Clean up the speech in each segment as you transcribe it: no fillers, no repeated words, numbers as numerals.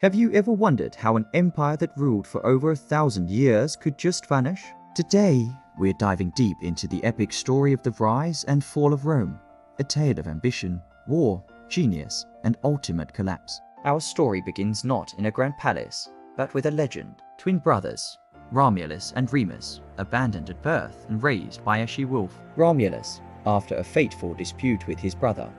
Have you ever wondered how an empire that ruled for over 1,000 years could just vanish? Today, we're diving deep into the epic story of the rise and fall of Rome, a tale of ambition, war, genius, and ultimate collapse. Our story begins not in a grand palace, but with a legend. Twin brothers, Romulus and Remus, abandoned at birth and raised by a she-wolf. Romulus, after a fateful dispute with his brother,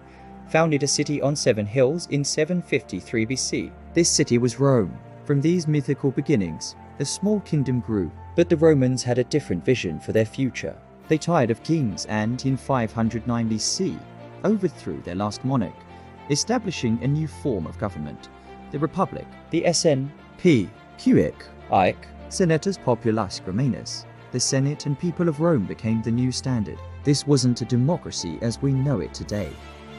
founded a city on 7 hills in 753 BC. This city was Rome. From these mythical beginnings, the small kingdom grew, but the Romans had a different vision for their future. They tired of kings and, in 509 BC, overthrew their last monarch, establishing a new form of government, the Republic. The SNP, Senatus Popularis Romanus, the Senate and people of Rome became the new standard. This wasn't a democracy as we know it today,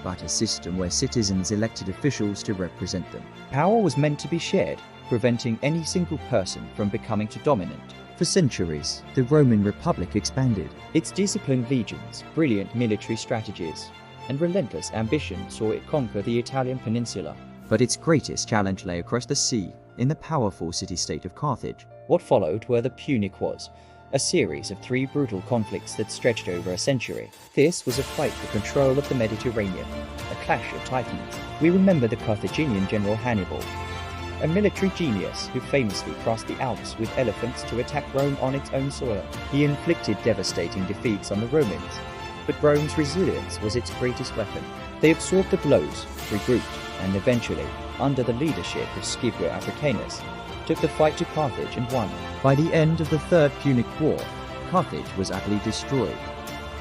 but a system where citizens elected officials to represent them. Power was meant to be shared, preventing any single person from becoming too dominant. For centuries, the Roman Republic expanded. Its disciplined legions, brilliant military strategies, and relentless ambition saw it conquer the Italian peninsula. But its greatest challenge lay across the sea, in the powerful city-state of Carthage. What followed were the Punic Wars, a series of 3 brutal conflicts that stretched over a century. This was a fight for control of the Mediterranean, a clash of titans. We remember the Carthaginian general Hannibal, a military genius who famously crossed the Alps with elephants to attack Rome on its own soil. He inflicted devastating defeats on the Romans, but Rome's resilience was its greatest weapon. They absorbed the blows, regrouped, and eventually, under the leadership of Scipio Africanus, took the fight to Carthage and won. By the end of the Third Punic War, Carthage was utterly destroyed,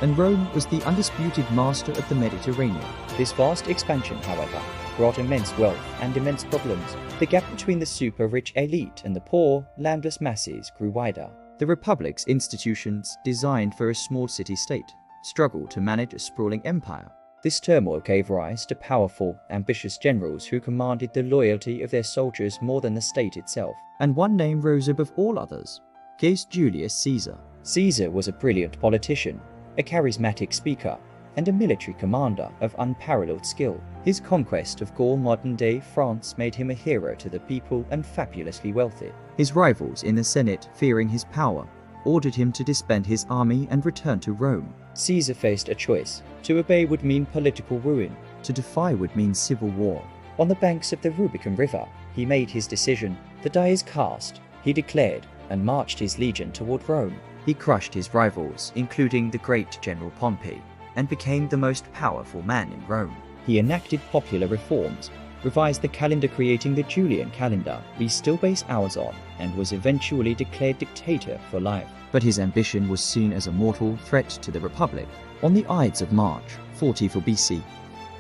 and Rome was the undisputed master of the Mediterranean. This vast expansion, however, brought immense wealth and immense problems. The gap between the super-rich elite and the poor, landless masses grew wider. The Republic's institutions, designed for a small city-state, struggled to manage a sprawling empire. This turmoil gave rise to powerful, ambitious generals who commanded the loyalty of their soldiers more than the state itself. And one name rose above all others: Gaius Julius Caesar. Caesar was a brilliant politician, a charismatic speaker, and a military commander of unparalleled skill. His conquest of Gaul, modern-day France, made him a hero to the people and fabulously wealthy. His rivals in the Senate, fearing his power, ordered him to disband his army and return to Rome. Caesar faced a choice. To obey would mean political ruin. To defy would mean civil war. On the banks of the Rubicon River, he made his decision. The die is cast, he declared, and marched his legion toward Rome. He crushed his rivals, including the great General Pompey, and became the most powerful man in Rome. He enacted popular reforms, revised the calendar creating the Julian calendar we still base ours on, and was eventually declared dictator for life. But his ambition was seen as a mortal threat to the Republic. On the Ides of March, 44 BC,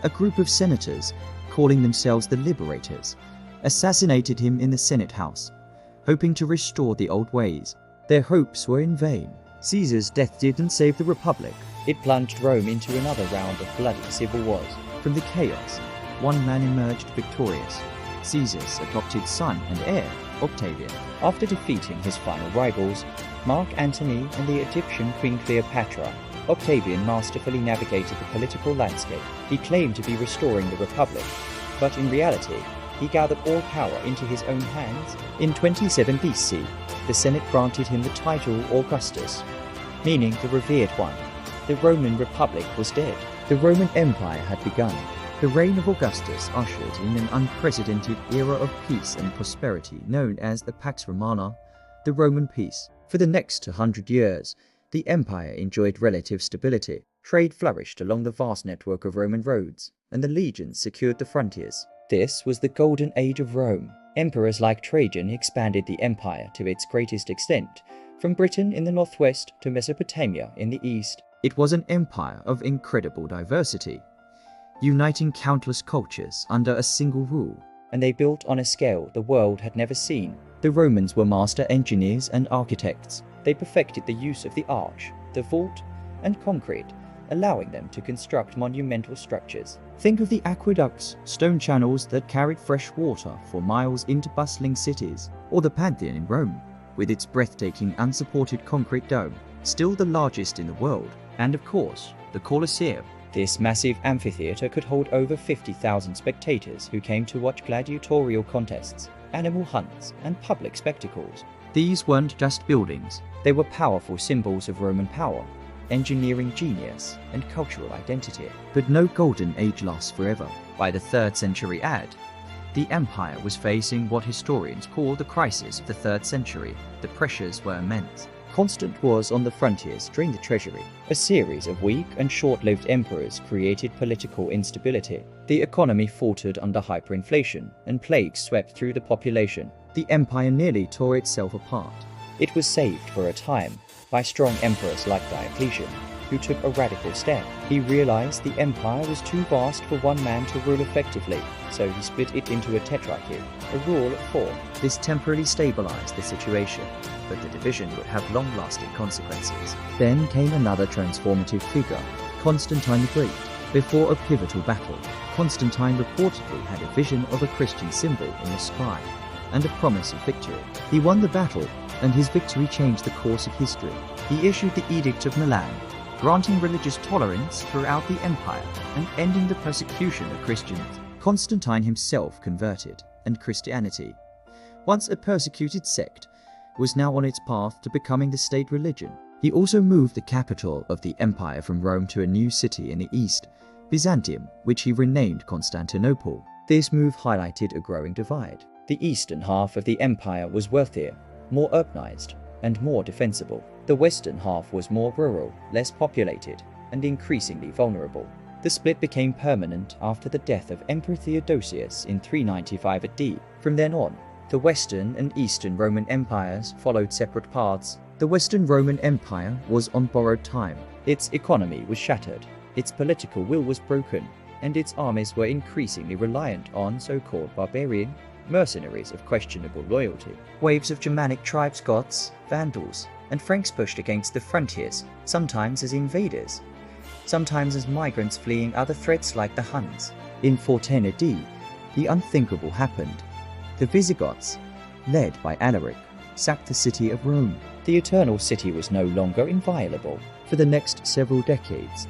a group of senators, calling themselves the Liberators, assassinated him in the Senate House, hoping to restore the old ways. Their hopes were in vain. Caesar's death didn't save the Republic. It plunged Rome into another round of bloody civil wars. From the chaos, one man emerged victorious: Caesar's adopted son and heir, Octavian. After defeating his final rivals, Mark Antony and the Egyptian Queen Cleopatra, Octavian masterfully navigated the political landscape. He claimed to be restoring the Republic, but in reality, he gathered all power into his own hands. In 27 BC, the Senate granted him the title Augustus, meaning the revered one. The Roman Republic was dead. The Roman Empire had begun. The reign of Augustus ushered in an unprecedented era of peace and prosperity known as the Pax Romana, the Roman peace. For the next 100 years, the empire enjoyed relative stability. Trade flourished along the vast network of Roman roads, and the legions secured the frontiers. This was the golden age of Rome. Emperors like Trajan expanded the empire to its greatest extent, from Britain in the northwest to Mesopotamia in the east. It was an empire of incredible diversity, uniting countless cultures under a single rule, and they built on a scale the world had never seen. The Romans were master engineers and architects. They perfected the use of the arch, the vault, and concrete, allowing them to construct monumental structures. Think of the aqueducts, stone channels that carried fresh water for miles into bustling cities, or the Pantheon in Rome, with its breathtaking unsupported concrete dome, still the largest in the world. And of course, the Colosseum. This massive amphitheater could hold over 50,000 spectators who came to watch gladiatorial contests. animal hunts, and public spectacles. These weren't just buildings, they were powerful symbols of Roman power, engineering genius, and cultural identity. But no golden age lasts forever. By the 3rd century AD, the empire was facing what historians call the crisis of the 3rd century. The pressures were immense. Constant wars on the frontiers drained the treasury. A series of weak and short-lived emperors created political instability. The economy faltered under hyperinflation, and plagues swept through the population. The empire nearly tore itself apart. It was saved for a time by strong emperors like Diocletian, who took a radical step. He realized the empire was too vast for one man to rule effectively, so he split it into a tetrarchy, a rule of 4. This temporarily stabilized the situation, but the division would have long-lasting consequences. Then came another transformative figure, Constantine the Great. Before a pivotal battle, Constantine reportedly had a vision of a Christian symbol in the sky and a promise of victory. He won the battle, and his victory changed the course of history. He issued the Edict of Milan, granting religious tolerance throughout the empire and ending the persecution of Christians. Constantine himself converted, and Christianity, once a persecuted sect, was now on its path to becoming the state religion. He also moved the capital of the empire from Rome to a new city in the east, Byzantium, which he renamed Constantinople. This move highlighted a growing divide. The eastern half of the empire was wealthier, more urbanized, and more defensible. The western half was more rural, less populated, and increasingly vulnerable. The split became permanent after the death of Emperor Theodosius in 395 AD. From then on, the Western and Eastern Roman empires followed separate paths. The Western Roman Empire was on borrowed time. Its economy was shattered, its political will was broken, and its armies were increasingly reliant on so-called barbarian mercenaries of questionable loyalty. Waves of Germanic tribes, Goths, Vandals, and Franks pushed against the frontiers, sometimes as invaders, sometimes as migrants fleeing other threats like the Huns. In 410 AD, the unthinkable happened. The Visigoths, led by Alaric, sacked the city of Rome. The Eternal City was no longer inviolable. For the next several decades,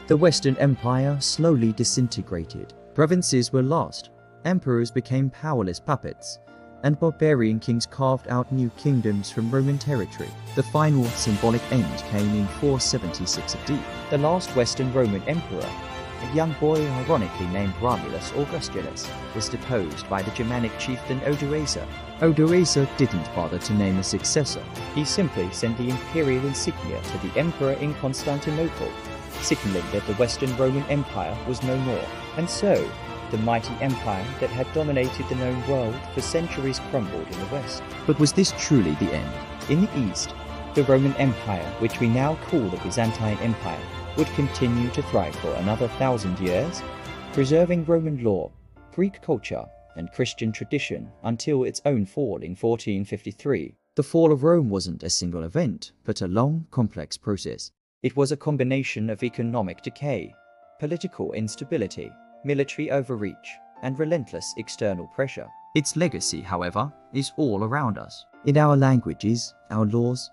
the Western Empire slowly disintegrated. Provinces were lost, emperors became powerless puppets, and barbarian kings carved out new kingdoms from Roman territory. The final symbolic end came in 476 AD. The last Western Roman emperor, a young boy ironically named Romulus Augustulus, was deposed by the Germanic chieftain Odoacer. Odoacer didn't bother to name a successor. He simply sent the imperial insignia to the emperor in Constantinople, signaling that the Western Roman Empire was no more. And so, the mighty empire that had dominated the known world for centuries crumbled in the West. But was this truly the end? In the East, the Roman Empire, which we now call the Byzantine Empire, would continue to thrive for another 1,000 years, preserving Roman law, Greek culture, and Christian tradition until its own fall in 1453. The fall of Rome wasn't a single event, but a long, complex process. It was a combination of economic decay, political instability, military overreach, and relentless external pressure. Its legacy, however, is all around us. In our languages, our laws,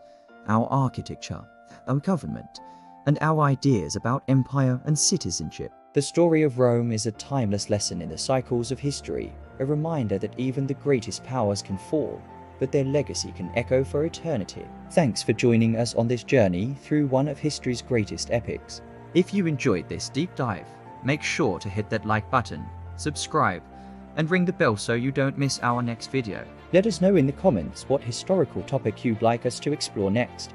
our architecture, our government, and our ideas about empire and citizenship. The story of Rome is a timeless lesson in the cycles of history, a reminder that even the greatest powers can fall, but their legacy can echo for eternity. Thanks for joining us on this journey through one of history's greatest epics. If you enjoyed this deep dive, make sure to hit that like button, subscribe, and ring the bell so you don't miss our next video. Let us know in the comments what historical topic you'd like us to explore next.